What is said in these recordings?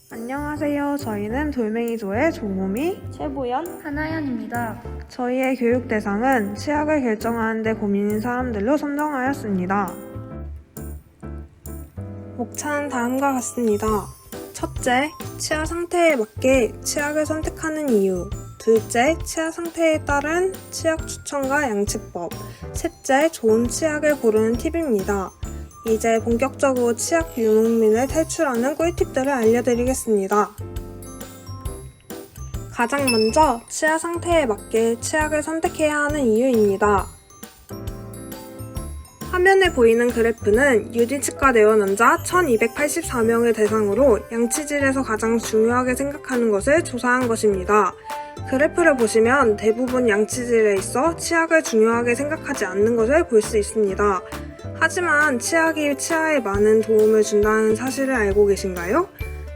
안녕하세요. 저희는 돌멩이조의 조모미, 최보연, 하나연입니다. 저희의 교육 대상은 치약을 결정하는 데 고민인 사람들로 선정하였습니다. 목차는 다음과 같습니다. 첫째, 치아 상태에 맞게 치약을 선택하는 이유. 둘째, 치아 상태에 따른 치약 추천과 양치법. 셋째, 좋은 치약을 고르는 팁입니다. 이제 본격적으로 치약 유목민을 탈출하는 꿀팁들을 알려드리겠습니다. 가장 먼저 치아 상태에 맞게 치약을 선택해야 하는 이유입니다. 화면에 보이는 그래프는 유디치과 내원환자 1284명을 대상으로 양치질에서 가장 중요하게 생각하는 것을 조사한 것입니다. 그래프를 보시면 대부분 양치질에 있어 치약을 중요하게 생각하지 않는 것을 볼 수 있습니다. 하지만 치약이 치아에 많은 도움을 준다는 사실을 알고 계신가요?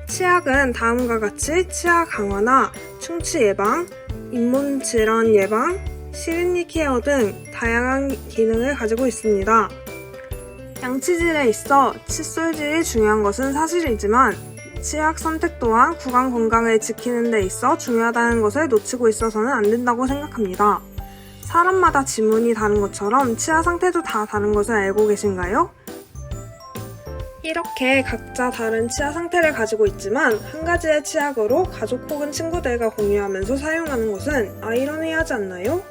치약은 다음과 같이 치아 강화나 충치 예방, 잇몸 질환 예방, 시린니 케어 등 다양한 기능을 가지고 있습니다. 양치질에 있어 칫솔질이 중요한 것은 사실이지만 치약 선택 또한 구강 건강을 지키는 데 있어 중요하다는 것을 놓치고 있어서는 안 된다고 생각합니다. 사람마다 지문이 다른 것처럼 치아 상태도 다 다른 것을 알고 계신가요? 이렇게 각자 다른 치아 상태를 가지고 있지만 한 가지의 치약으로 가족 혹은 친구들과 공유하면서 사용하는 것은 아이러니하지 않나요?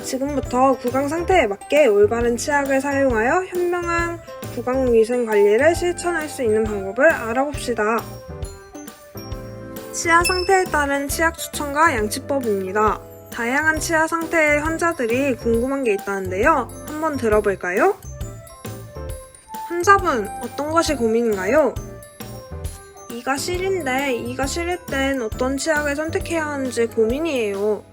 지금부터 구강 상태에 맞게 올바른 치약을 사용하여 현명한 구강 위생 관리를 실천할 수 있는 방법을 알아봅시다. 치아 상태에 따른 치약 추천과 양치법입니다. 다양한 치아 상태의 환자들이 궁금한 게 있다는데요. 한번 들어볼까요? 환자분, 어떤 것이 고민인가요? 이가 시린데 이가 시릴 땐 어떤 치약을 선택해야 하는지 고민이에요.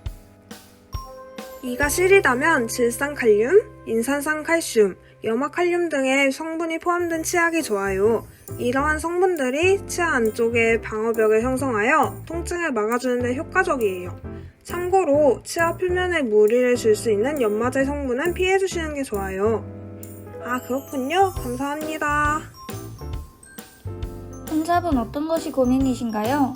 이가 시리다면 질산칼륨, 인산산칼슘, 염화칼륨 등의 성분이 포함된 치약이 좋아요. 이러한 성분들이 치아 안쪽의 방어벽을 형성하여 통증을 막아주는 데 효과적이에요. 참고로 치아 표면에 무리를 줄 수 있는 연마제 성분은 피해주시는 게 좋아요. 아, 그렇군요. 감사합니다. 환자분 어떤 것이 고민이신가요?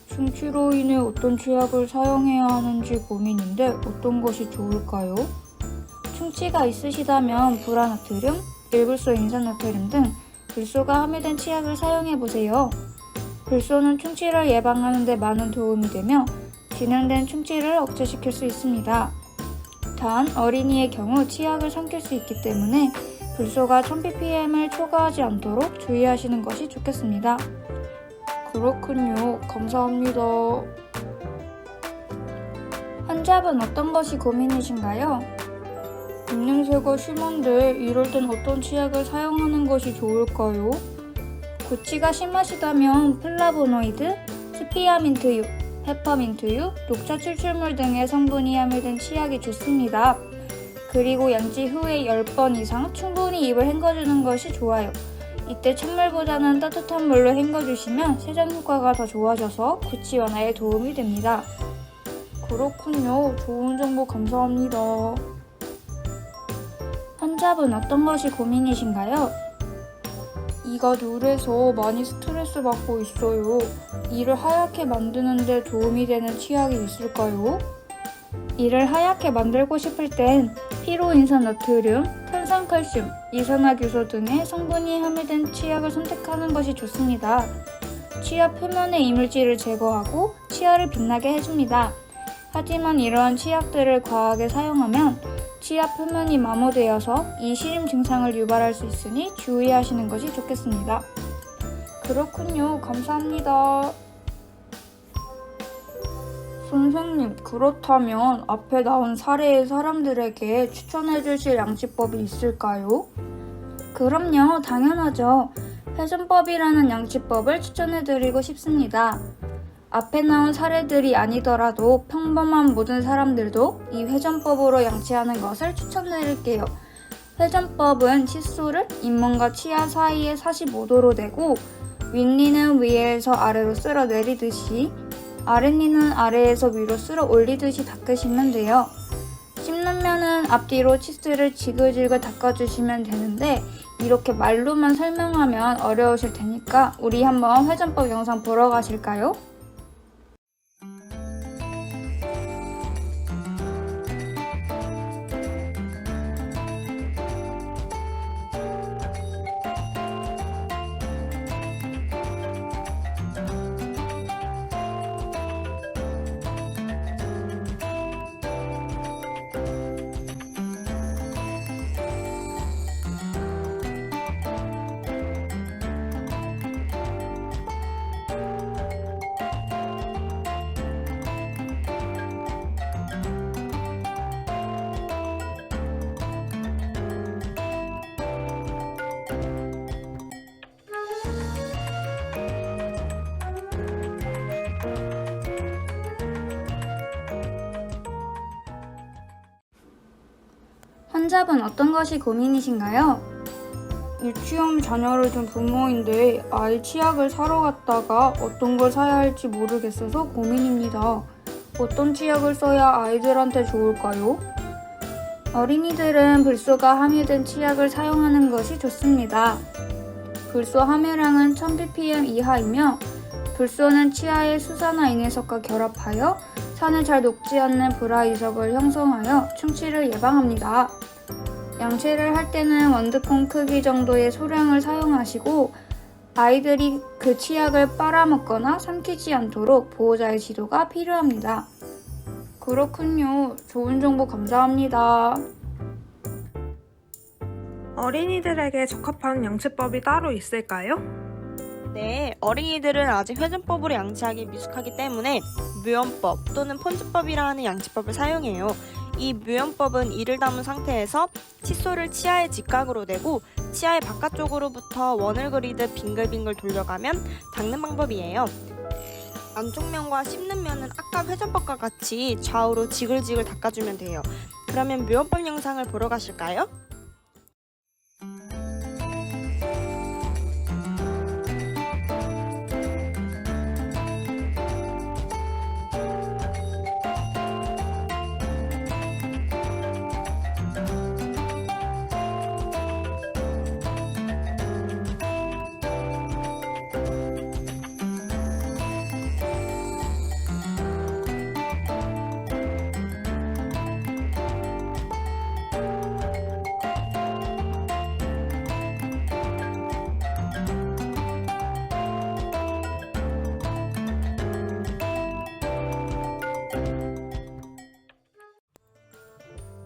충치로 인해 어떤 치약을 사용해야 하는지 고민인데 어떤 것이 좋을까요? 충치가 있으시다면 불화나트륨, 일불소 인산나트륨 등 불소가 함유된 치약을 사용해보세요. 불소는 충치를 예방하는 데 많은 도움이 되며 진행된 충치를 억제시킬 수 있습니다. 단, 어린이의 경우 치약을 삼킬 수 있기 때문에 불소가 1000ppm을 초과하지 않도록 주의하시는 것이 좋겠습니다. 그렇군요. 감사합니다. 환자분 어떤 것이 고민이신가요? 입냄새가 심한데 이럴 땐 어떤 치약을 사용하는 것이 좋을까요? 구취가 심하시다면 플라보노이드, 스피아민트유, 페퍼민트유, 녹차 추출물 등의 성분이 함유된 치약이 좋습니다. 그리고 양치 후에 10번 이상 충분히 입을 헹궈주는 것이 좋아요. 이때 찬물보다는 따뜻한 물로 헹궈주시면 세정 효과가 더 좋아져서 구취 완화에 도움이 됩니다. 그렇군요. 좋은 정보 감사합니다. 환자분 어떤 것이 고민이신가요? 이가 누래서 많이 스트레스 받고 있어요. 이를 하얗게 만드는데 도움이 되는 치약이 있을까요? 이를 하얗게 만들고 싶을 땐 피로인산나트륨, 탄산칼슘, 이산화규소 등의 성분이 함유된 치약을 선택하는 것이 좋습니다. 치아 표면의 이물질을 제거하고 치아를 빛나게 해줍니다. 하지만 이러한 치약들을 과하게 사용하면 치아 표면이 마모되어서 이 시림 증상을 유발할 수 있으니 주의하시는 것이 좋겠습니다. 그렇군요. 감사합니다. 선생님, 그렇다면 앞에 나온 사례의 사람들에게 추천해 주실 양치법이 있을까요? 그럼요. 당연하죠. 회전법이라는 양치법을 추천해 드리고 싶습니다. 앞에 나온 사례들이 아니더라도 평범한 모든 사람들도 이 회전법으로 양치하는 것을 추천드릴게요. 회전법은 칫솔을 잇몸과 치아 사이에 45도로 대고 윗니는 위에서 아래로 쓸어 내리듯이 아랫니는 아래에서 위로 쓸어 올리듯이 닦으시면 돼요. 씹는 면은 앞뒤로 칫솔을 지글지글 닦아주시면 되는데 이렇게 말로만 설명하면 어려우실 테니까 우리 한번 회전법 영상 보러 가실까요? 환자분 어떤 것이 고민이신가요? 유치원 자녀를 둔 부모인데 아이 치약을 사러 갔다가 어떤 걸 사야 할지 모르겠어서 고민입니다. 어떤 치약을 써야 아이들한테 좋을까요? 어린이들은 불소가 함유된 치약을 사용하는 것이 좋습니다. 불소 함유량은 1000ppm 이하이며 불소는 치아의 수산화인해석과 결합하여 산을 잘 녹지 않는 불화이석을 형성하여 충치를 예방합니다. 양치를 할 때는 원두콩 크기 정도의 소량을 사용하시고 아이들이 그 치약을 빨아먹거나 삼키지 않도록 보호자의 지도가 필요합니다. 그렇군요. 좋은 정보 감사합니다. 어린이들에게 적합한 양치법이 따로 있을까요? 네, 어린이들은 아직 회전법으로 양치하기 미숙하기 때문에 묘연법 또는 폰즈법이라 하는 양치법을 사용해요. 이 묘연법은 이를 담은 상태에서 칫솔을 치아의 직각으로 대고 치아의 바깥쪽으로부터 원을 그리듯 빙글빙글 돌려가면 닦는 방법이에요. 안쪽 면과 씹는 면은 아까 회전법과 같이 좌우로 지글지글 닦아주면 돼요. 그러면 묘연법 영상을 보러 가실까요?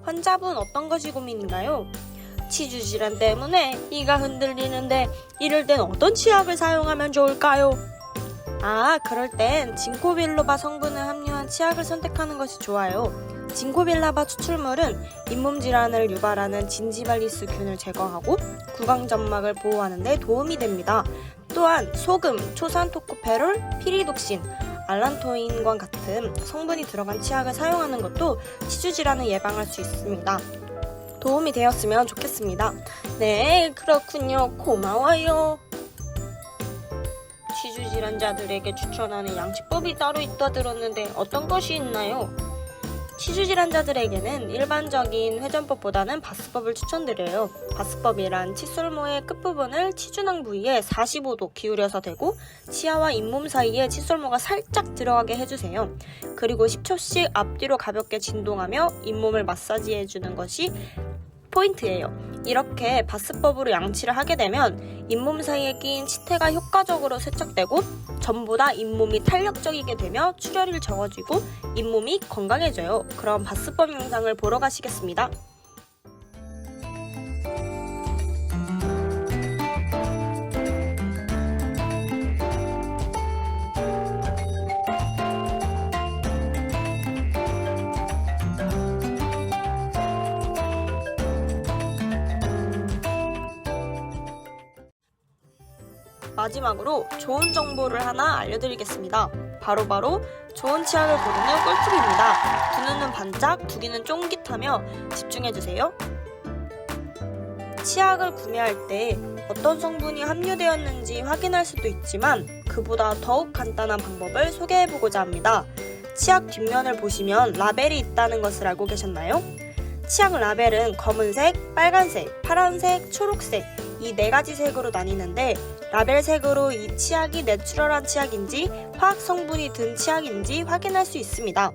환자분 어떤 것이 고민인가요? 치주 질환 때문에 이가 흔들리는데 이럴 땐 어떤 치약을 사용하면 좋을까요? 그럴 땐 진코빌로바 성분을 함유한 치약을 선택하는 것이 좋아요. 진코빌로바 추출물은 잇몸 질환을 유발하는 진지발리스 균을 제거하고 구강점막을 보호하는 데 도움이 됩니다. 또한 소금, 초산토코페롤, 피리독신, 알란토인과 같은 성분이 들어간 치약을 사용하는 것도 치주 질환을 예방할 수 있습니다. 도움이 되었으면 좋겠습니다. 네, 그렇군요. 고마워요. 치주 질환자들에게 추천하는 양치법이 따로 있다 들었는데 어떤 것이 있나요? 치주 질환자들에게는 일반적인 회전법보다는 바스법을 추천드려요. 바스법이란 칫솔모의 끝부분을 치주낭 부위에 45도 기울여서 대고 치아와 잇몸 사이에 칫솔모가 살짝 들어가게 해주세요. 그리고 10초씩 앞뒤로 가볍게 진동하며 잇몸을 마사지해주는 것이 포인트예요. 이렇게 바스법으로 양치를 하게 되면 잇몸 사이에 끼인 치태가 효과적으로 세척되고 전보다 잇몸이 탄력적이게 되며 출혈이 적어지고 잇몸이 건강해져요. 그럼 바스법 영상을 보러 가시겠습니다. 마지막으로 좋은 정보를 하나 알려드리겠습니다. 바로 좋은 치약을 고르는 꿀팁입니다. 두 눈은 반짝, 두 귀는 쫑깃하며 집중해주세요. 치약을 구매할 때 어떤 성분이 함유되었는지 확인할 수도 있지만 그보다 더욱 간단한 방법을 소개해보고자 합니다. 치약 뒷면을 보시면 라벨이 있다는 것을 알고 계셨나요? 치약 라벨은 검은색, 빨간색, 파란색, 초록색 이 네 가지 색으로 나뉘는데 라벨색으로 이 치약이 내추럴한 치약인지 화학 성분이 든 치약인지 확인할 수 있습니다.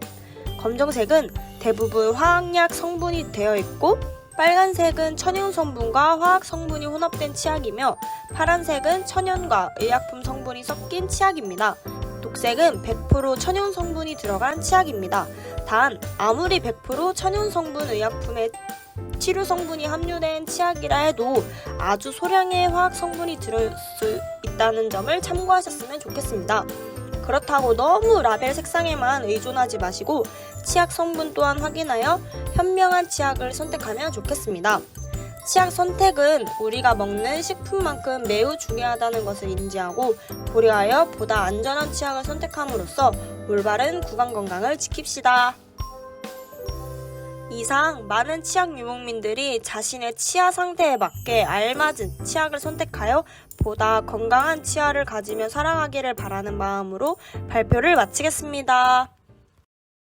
검정색은 대부분 화학약 성분이 되어 있고 빨간색은 천연 성분과 화학 성분이 혼합된 치약이며 파란색은 천연과 의약품 성분이 섞인 치약입니다. 녹색은 100% 천연 성분이 들어간 치약입니다. 단 아무리 100% 천연 성분 의약품에 치료 성분이 함유된 치약이라 해도 아주 소량의 화학 성분이 들어있을 수 있다는 점을 참고하셨으면 좋겠습니다. 그렇다고 너무 라벨 색상에만 의존하지 마시고 치약 성분 또한 확인하여 현명한 치약을 선택하면 좋겠습니다. 치약 선택은 우리가 먹는 식품만큼 매우 중요하다는 것을 인지하고 고려하여 보다 안전한 치약을 선택함으로써 올바른 구강 건강을 지킵시다. 이상 많은 치약 유목민들이 자신의 치아 상태에 맞게 알맞은 치약을 선택하여 보다 건강한 치아를 가지며 살아가기를 바라는 마음으로 발표를 마치겠습니다.